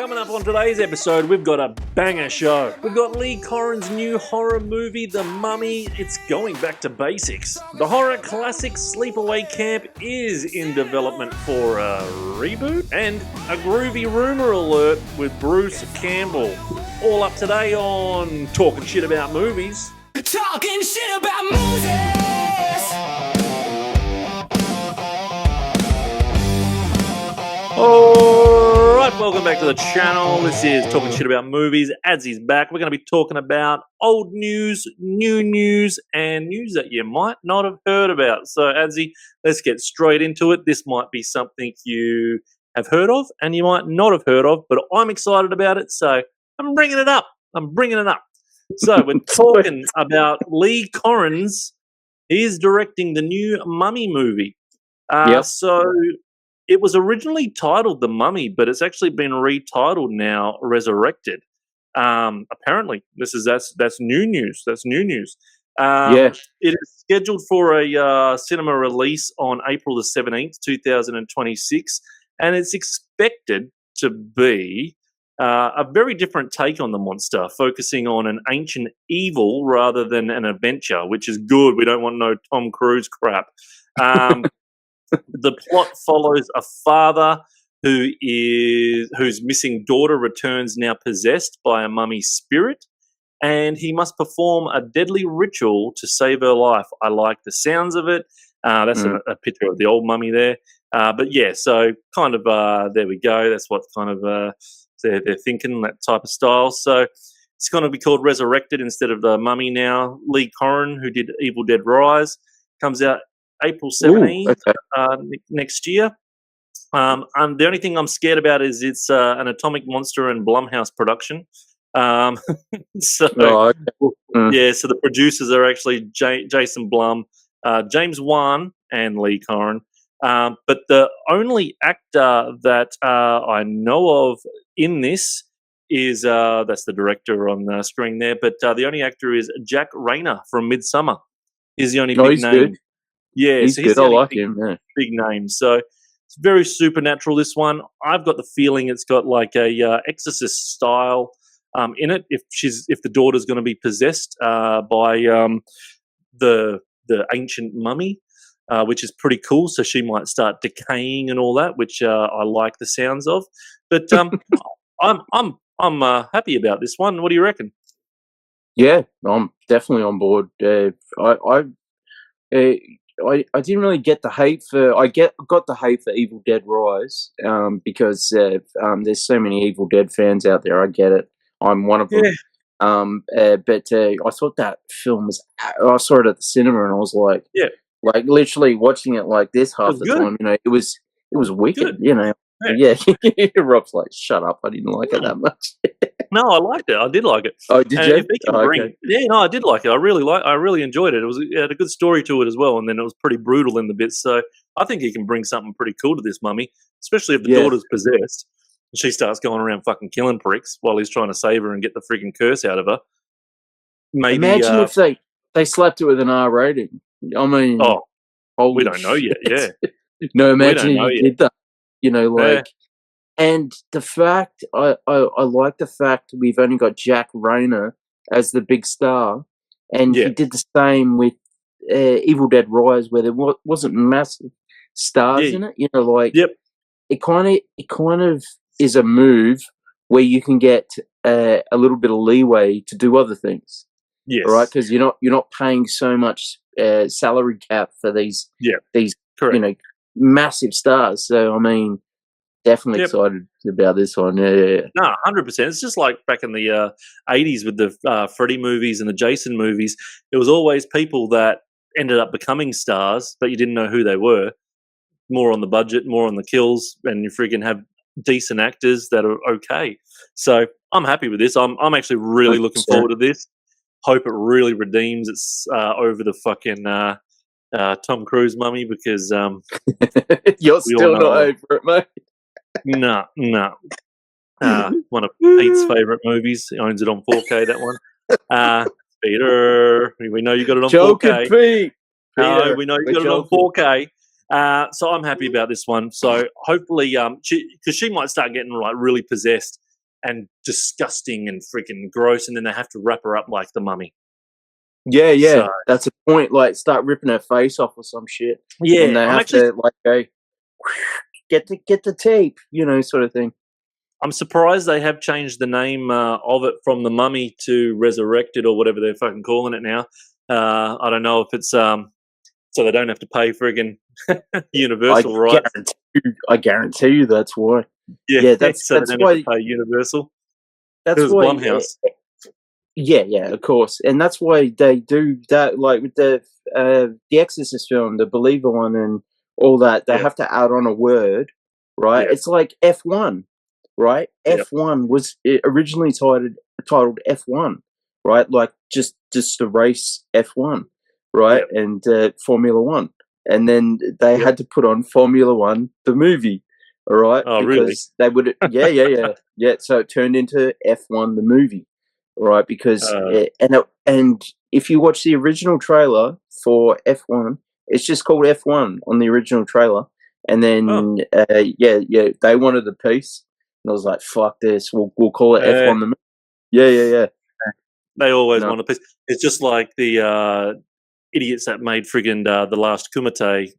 Coming up on today's episode, we've got a banger show. We've got Lee Corrin's new horror movie, The Mummy. It's going back to basics. The horror classic Sleepaway Camp is in development for a reboot. And a groovy rumour alert with Bruce Campbell. All up today on Talking Shit About Movies. Talking shit about movies. Alright, welcome back to the channel. This is Talking Shit About Movies. Adzy's back. We're going to be talking about old news, new news, and news that you might not have heard about. So, Adzy, let's get straight into it. This might be something you have heard of and you might not have heard of, but I'm excited about it, so I'm bringing it up. So, we're talking about Lee Corrin's. He's directing the new Mummy movie. So, it was originally titled The Mummy, but it's actually been retitled now Resurrected. Apparently, that's new news. That's new news. It is scheduled for a cinema release on April the 17th, 2026, and it's expected to be a very different take on the monster, focusing on an ancient evil rather than an adventure, which is good. We don't want no Tom Cruise crap. The plot follows a father whose missing daughter returns now possessed by a mummy spirit, and he must perform a deadly ritual to save her life. I like the sounds of it. That's a picture of the old mummy there. But yeah, so kind of there we go. That's what kind of they're thinking, that type of style. So it's going to be called Resurrected instead of The Mummy now. Lee Corrin, who did Evil Dead Rise, comes out April 17th next year. And the only thing I'm scared about is it's an Atomic Monster and Blumhouse production. So the producers are actually Jason Blum, James Wan, and Lee Corrin. But the only actor that I know of in this is that's the director on the screen there. But the only actor is Jack Rayner from Midsummer. He's the only big name. Good. Yeah, he's good. I like him. Yeah. Big name. So it's very supernatural, this one. I've got the feeling it's got like a Exorcist style in it. If the daughter's going to be possessed by the ancient mummy, which is pretty cool. So she might start decaying and all that, which I like the sounds of. But I'm happy about this one. What do you reckon? Yeah, I'm definitely on board. I didn't really get the hate for. Got the hate for Evil Dead Rise because there's so many Evil Dead fans out there. I get it. I'm one of them. Yeah. But I thought that film was. I saw it at the cinema and I was like, like literally watching it like this half the time. You know, it was wicked. Good. You know. Yeah. Rob's like, shut up. I didn't like it that much. No, I liked it. I did like it. Oh, did you? Okay. Yeah, no, I did like it. I really enjoyed it. It had a good story to it as well, and then it was pretty brutal in the bits. So I think he can bring something pretty cool to this mummy, especially if the daughter's possessed and she starts going around fucking killing pricks while he's trying to save her and get the freaking curse out of her. Maybe imagine if they slapped it with an R rating. I mean, we don't know yet. Yeah, no, imagine if you did that. You know, like. And the fact, I like the fact we've only got Jack Rayner as the big star, and he did the same with Evil Dead Rise, where there wasn't massive stars in it. You know, like it kind of is a move where you can get a little bit of leeway to do other things. Yes, right, because you're not paying so much salary cap for these massive stars. So I mean. Definitely excited about this one. Yeah. No, 100%. It's just like back in the 80s with the Freddy movies and the Jason movies. It was always people that ended up becoming stars, but you didn't know who they were. More on the budget, more on the kills, and you freaking have decent actors that are okay. So I'm happy with this. I'm actually really looking forward to this. Hope it really redeems its over the fucking Tom Cruise mummy because you're still not over it, mate. No. One of Pete's favourite movies. He owns it on 4K, that one. Peter, we know you got it on 4K. Pete. No, we know you got it on 4K. So I'm happy about this one. So hopefully, because she might start getting like really possessed, and disgusting and freaking gross, and then they have to wrap her up like the Mummy. Yeah, that's a point. Like, start ripping her face off or some shit. Yeah, and they have to like go get the tape, sort of thing. I'm surprised they have changed the name of it from the Mummy to Resurrected or whatever they're fucking calling it now. I don't know if it's so they don't have to pay friggin' Universal rights. I guarantee you that's why. Yeah, that's why have to pay Universal. That's why Blumhouse. Yeah, of course, and that's why they do that. Like with the Exorcist film, the Believer one, and all that, they have to add on a word, right? Yeah. It's like F1, right? F1 was originally titled F1, right? Like just the race F1, right? And Formula One, and then they had to put on Formula One, the movie, all right? Oh, because really? they would, yeah. So it turned into F1, the movie. Right, because and if you watch the original trailer for F1, it's just called F1 on the original trailer, and then they wanted the piece, and I was like, "Fuck this, we'll call it F1 the movie." Yeah. They always want a piece. It's just like the idiots that made friggin' The Last Kumite.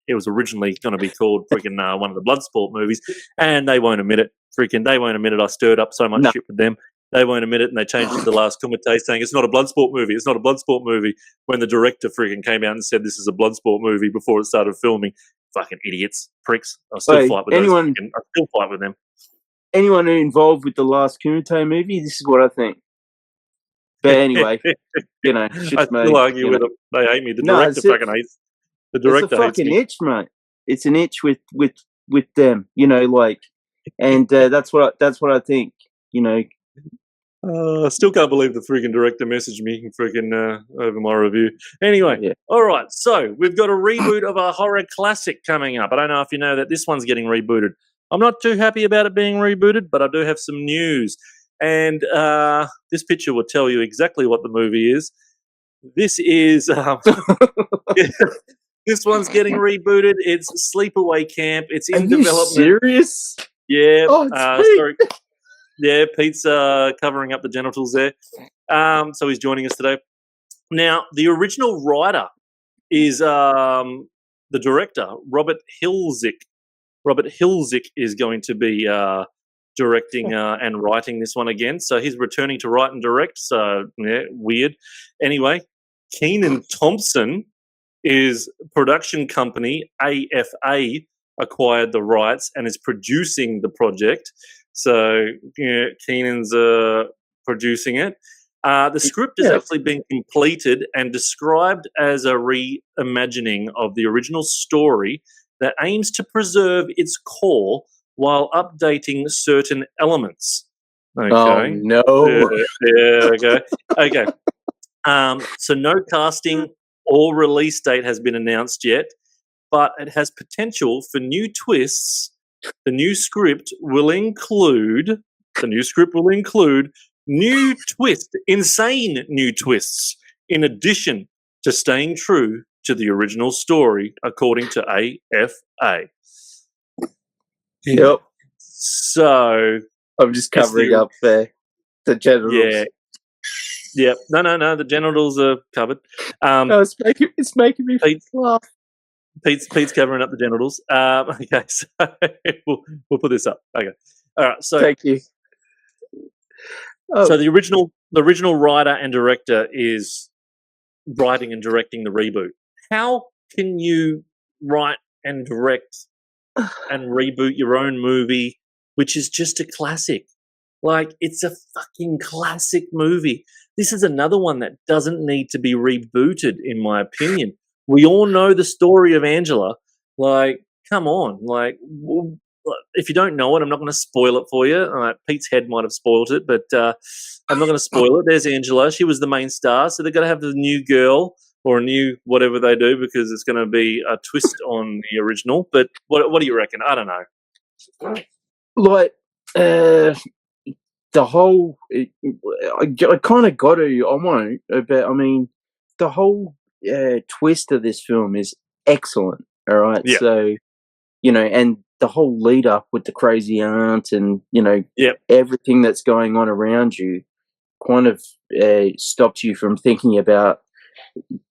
It was originally going to be called friggin' one of the Bloodsport movies, and they won't admit it. They won't admit it. I stirred up so much shit with them. They won't admit it, and they changed it to The Last Kumite, saying it's not a Bloodsport movie. It's not a Bloodsport movie. When the director freaking came out and said this is a Bloodsport movie before it started filming, fucking idiots, pricks. I still fight with them. Anyone involved with The Last Kumite movie, this is what I think. But anyway, I still argue with them. They hate me. The director fucking hates. The director it's a fucking itch, mate. It's an itch with them, and that's what I think, I still can't believe the freaking director messaged me over my review. Anyway, all right, so we've got a reboot of a horror classic coming up. I don't know if you know that this one's getting rebooted. I'm not too happy about it being rebooted, but I do have some news. And this picture will tell you exactly what the movie is. This is... this one's getting rebooted. It's Sleepaway Camp. It's in development. Are you serious? Yeah. Oh, sorry. Yeah, Pete's covering up the genitals there. So he's joining us today. Now, the original writer is the director, Robert Hiltzik. Robert Hiltzik is going to be directing and writing this one again. So he's returning to write and direct. So, yeah, weird. Anyway, Kenan Thompson is production company AFA acquired the rights and is producing the project. So, Keenan's producing it. The script has actually been completed and described as a reimagining of the original story that aims to preserve its core while updating certain elements. Okay. Oh, no. Okay. So no casting or release date has been announced yet, but it has potential for new twists. The new script will include new twists, insane new twists, in addition to staying true to the original story, according to AFA. Yep. So I'm just covering up the genitals. Yeah. Yep. No. The genitals are covered. It's making me laugh. Pete's covering up the genitals. Okay, so we'll put this up. Okay. All right. So thank you. So the original writer and director is writing and directing the reboot. How can you write and direct and reboot your own movie, which is just a classic? Like, it's a fucking classic movie. This is another one that doesn't need to be rebooted, in my opinion. We all know the story of Angela. Like, come on. Like, if you don't know it, I'm not going to spoil it for you. Pete's head might have spoiled it, but I'm not going to spoil it. There's Angela. She was the main star, so they're going to have the new girl or a new whatever they do, because it's going to be a twist on the original. But what do you reckon? I don't know. Like, the whole... I kind of got to... I won't, but, I mean, the whole twist of this film is excellent, all right? Yeah. So, and the whole lead up with the crazy aunt and Yep. everything that's going on around you kind of stops you from thinking about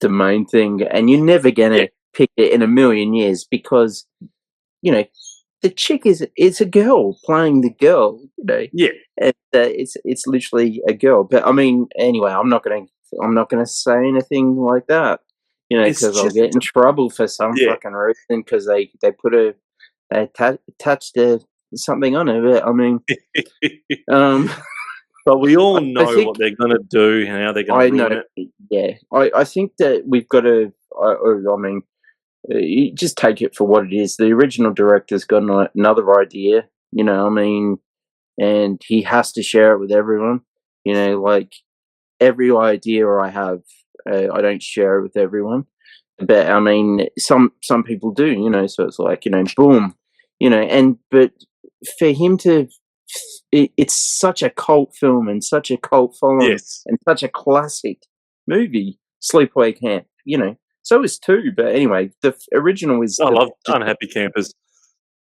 the main thing, and you're never gonna pick it in a million years because the chick is a girl playing the girl, Yeah. and it's literally a girl. But I mean, anyway, I'm not gonna say anything like that, because I'll get in trouble for some fucking reason because they put they attached something on it. But I mean, but we all know what they're gonna do and how they're gonna ruin it. Yeah, I think that we've got to. I mean, you just take it for what it is. The original director's got another idea, I mean, and he has to share it with everyone. Like every idea I have, I don't share it with everyone. But I mean, some people do, So it's like, boom, but for him to, it's such a cult film and such a cult following and such a classic movie. Sleepaway Camp, So is 2, but anyway, the original is. I love Unhappy Campers.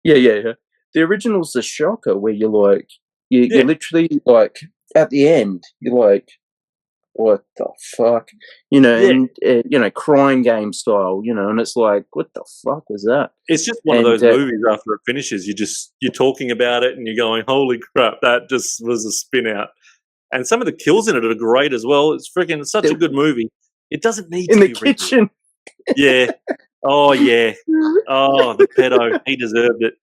Yeah. The original's the shocker where you're like, you're literally like at the end, you're like, what the fuck, and crying game style, and it's like, what the fuck was that? It's just one of those movies. After it finishes, you're talking about it and you're going, holy crap, that just was a spin out. And some of the kills in it are great as well. It's such a good movie. It doesn't need in to the be kitchen. Yeah. Oh yeah. Oh, the pedo. He deserved it.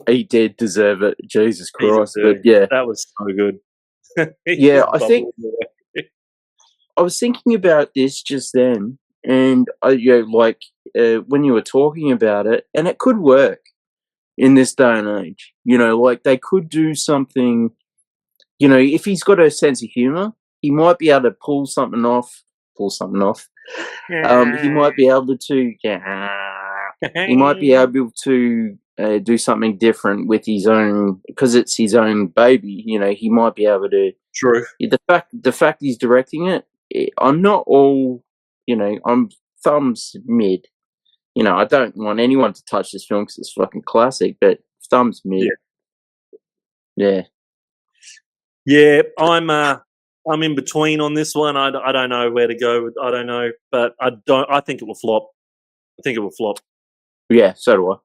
He did deserve it. Jesus Christ. But yeah, that was so good. Yeah, I think I was thinking about this just then, and when you were talking about it, and it could work in this day and age. Like they could do something. If he's got a sense of humor, he might be able to pull something off. He might be able to. He might be able to do something different with his own, because it's his own baby. He might be able to. True. The fact he's directing it, I'm not all. I'm thumbs mid. I don't want anyone to touch this film because it's fucking classic. But thumbs mid. Yeah. I'm in between on this one. I don't know where to go. I don't know, but I think it will flop. Yeah, so do I.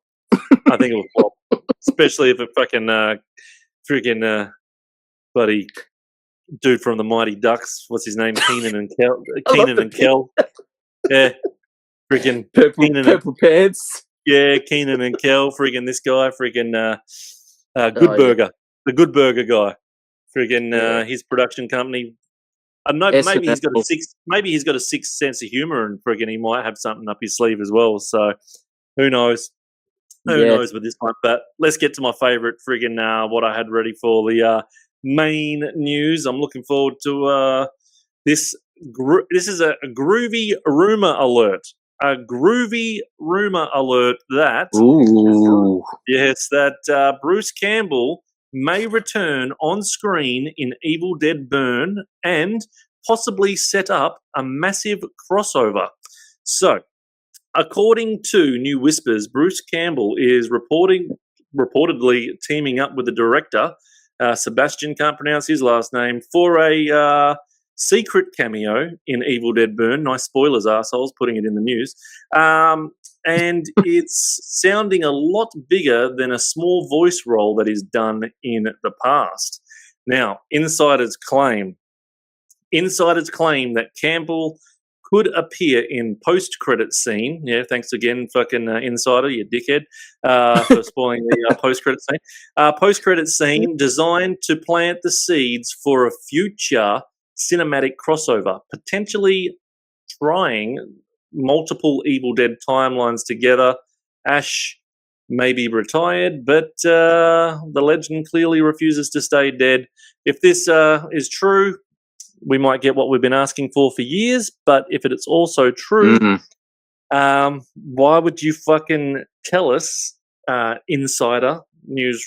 I think it will flop, especially if a fucking freaking bloody dude from the Mighty Ducks. What's his name? Keenan and Kel. Yeah, freaking purple pants. Yeah, Keenan and Kel. Freaking this guy. Freaking Good Burger. The Good Burger guy. Friggin' his production company. I don't know. Maybe he's got a sixth sense of humor, and friggin' he might have something up his sleeve as well. So who knows? Who knows with this one? But let's get to my favorite friggin' what I had ready for the main news. I'm looking forward to this. This is a groovy rumor alert. A groovy rumor alert that that Bruce Campbell may return on screen in Evil Dead Burn and possibly set up a massive crossover. So, according to New Whispers, Bruce Campbell is reportedly teaming up with the director, Sebastian, can't pronounce his last name, for a secret cameo in Evil Dead Burn. Nice spoilers, assholes, putting it in the news. And it's sounding a lot bigger than a small voice role that he's done in the past. Now, insiders claim that Campbell could appear in post-credit scene. Yeah, thanks again, fucking insider, you dickhead, for spoiling the post-credit scene. Post-credit scene designed to plant the seeds for a future cinematic crossover, potentially trying multiple Evil Dead timelines together. Ash may be retired, but the legend clearly refuses to stay dead. If this is true, we might get what we've been asking for years, but if it's also true, why would you fucking tell us, insider news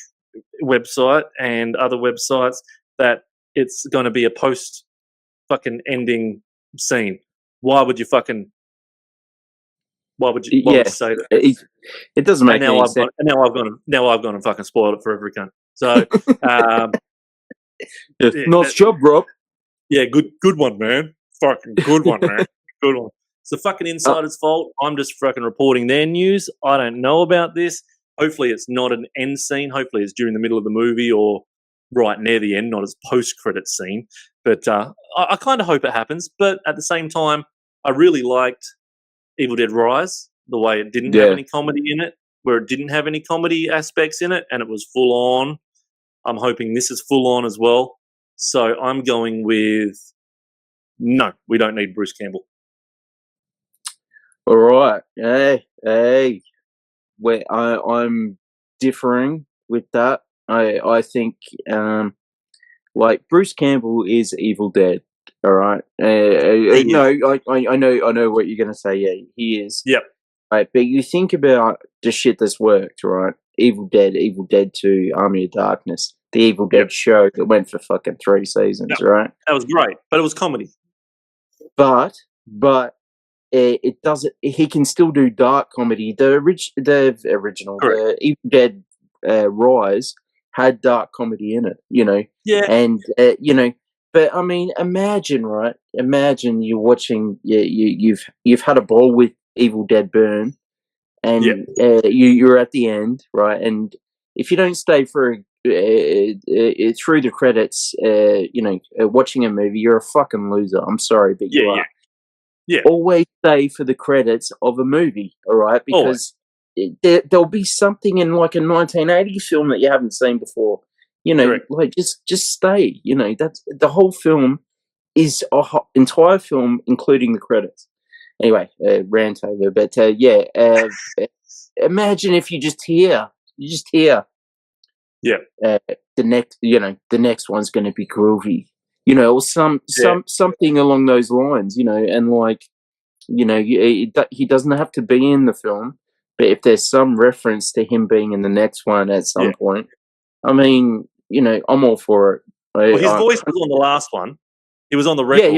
website and other websites, that it's going to be a post fucking ending scene? Why would you fucking Why would you say that? It doesn't make any sense. Now I've gone and fucking spoiled it for every cunt. So, nice job, Rob. Yeah, good one, man. Fucking good one, man. Good one. It's the fucking insider's fault. I'm just fucking reporting their news. I don't know about this. Hopefully it's not an end scene. Hopefully it's during the middle of the movie or right near the end, not as post-credit scene. But I kind of hope it happens. But at the same time, I really liked Evil Dead Rise, the way it didn't have any comedy in it, where it didn't have any comedy aspects in it, and it was full on. I'm hoping this is full on as well. So I'm going with no, we don't need Bruce Campbell. All right. Hey. I'm differing with that. I think like Bruce Campbell is Evil Dead. All right. No, I know what you're gonna say. Yeah, he is. Yep. Right, but you think about the shit that's worked, right? Evil Dead 2, Army of Darkness, the Evil Dead show that went for fucking 3 seasons, right? That was great, but it was comedy. But it doesn't. He can still do dark comedy. The original, the Evil Dead Rise had dark comedy in it, you know. Yeah. And you know, but I mean, imagine, right? Imagine you're watching. You've had a ball with Evil Dead Burn, and you're at the end, right? And if you don't stay for through the credits, you know, watching a movie, you're a fucking loser. I'm sorry, but you are. Yeah. Always stay for the credits of a movie, all right? Because there'll be something in like a 1980 film that you haven't seen before. You know, like just stay. You know, that's the whole film is entire film, including the credits. Anyway, rant over. But imagine if you just hear. Yeah. The next one's going to be Groovy. You know, or something along those lines, you know, and like, you know, he doesn't have to be in the film, but if there's some reference to him being in the next one at some point, I mean, you know, I'm all for it. Well, his voice was on the last one. He was on the record.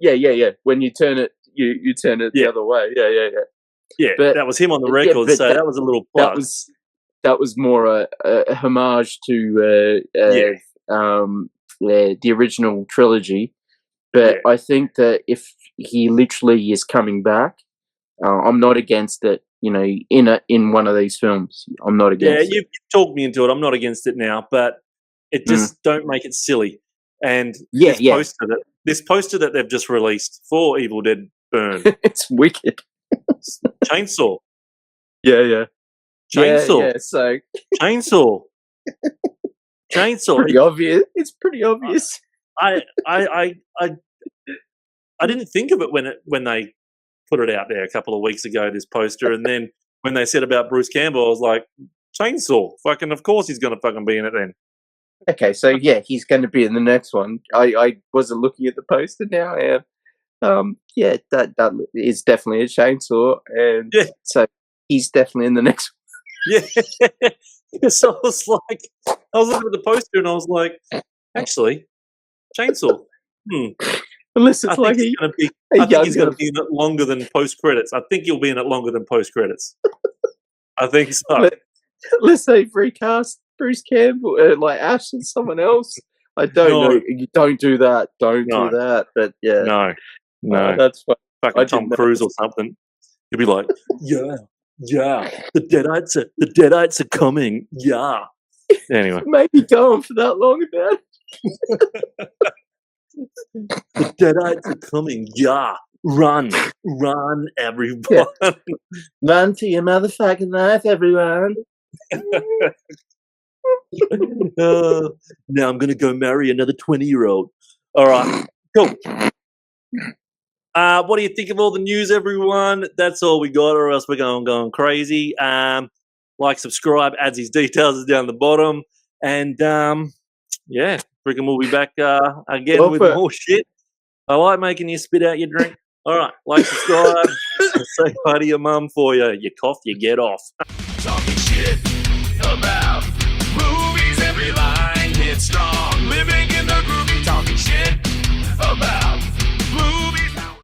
Yeah. When you turn it, you turn it the other way. Yeah. But that was him on the record, so that was a little plus. That was more a homage to the original trilogy, but I think that if he literally is coming back, I'm not against it. You know, in one of these films, I'm not against it. Yeah, you've talked me into it. I'm not against it now, but it just don't make it silly. And this poster that they've just released for Evil Dead Burn, it's wicked. Chainsaw. Yeah. Chainsaw. Yeah, so Chainsaw. Pretty obvious. It's pretty obvious. I didn't think of it when they put it out there a couple of weeks ago, this poster, and then when they said about Bruce Campbell, I was like, Chainsaw. Fucking of course he's gonna fucking be in it then. Okay, so yeah, he's gonna be in the next one. I wasn't looking at the poster now, and that is definitely a chainsaw, and so he's definitely in the next one. Yeah. So I was looking at the poster and I was like, actually, chainsaw. Unless it's I think he's going to be in it longer than post credits. I think he'll be in it longer than post credits. I think so. Let's say recast Bruce Campbell, like Ash and someone else. I don't know. You don't do that. Don't do that. But yeah, no, that's fine. Fucking Tom Cruise or something. He'll be like, yeah, the Deadites are coming. Yeah. Anyway, maybe go on for that long about it. The Deadites are coming. Yeah. Run, everyone. Run to your motherfucking life, everyone. Now I'm going to go marry another 20-year-old. All right, cool. What do you think of all the news, everyone? That's all we got, or else we're going crazy. Like, subscribe, Adzy's details is down the bottom. And, freaking we'll be back again with more shit. I like making you spit out your drink. All right, like, subscribe, say hi to your mum for you. You cough, you get off. Talking shit about movies, every line hits strong. Living in the groovy, talking shit about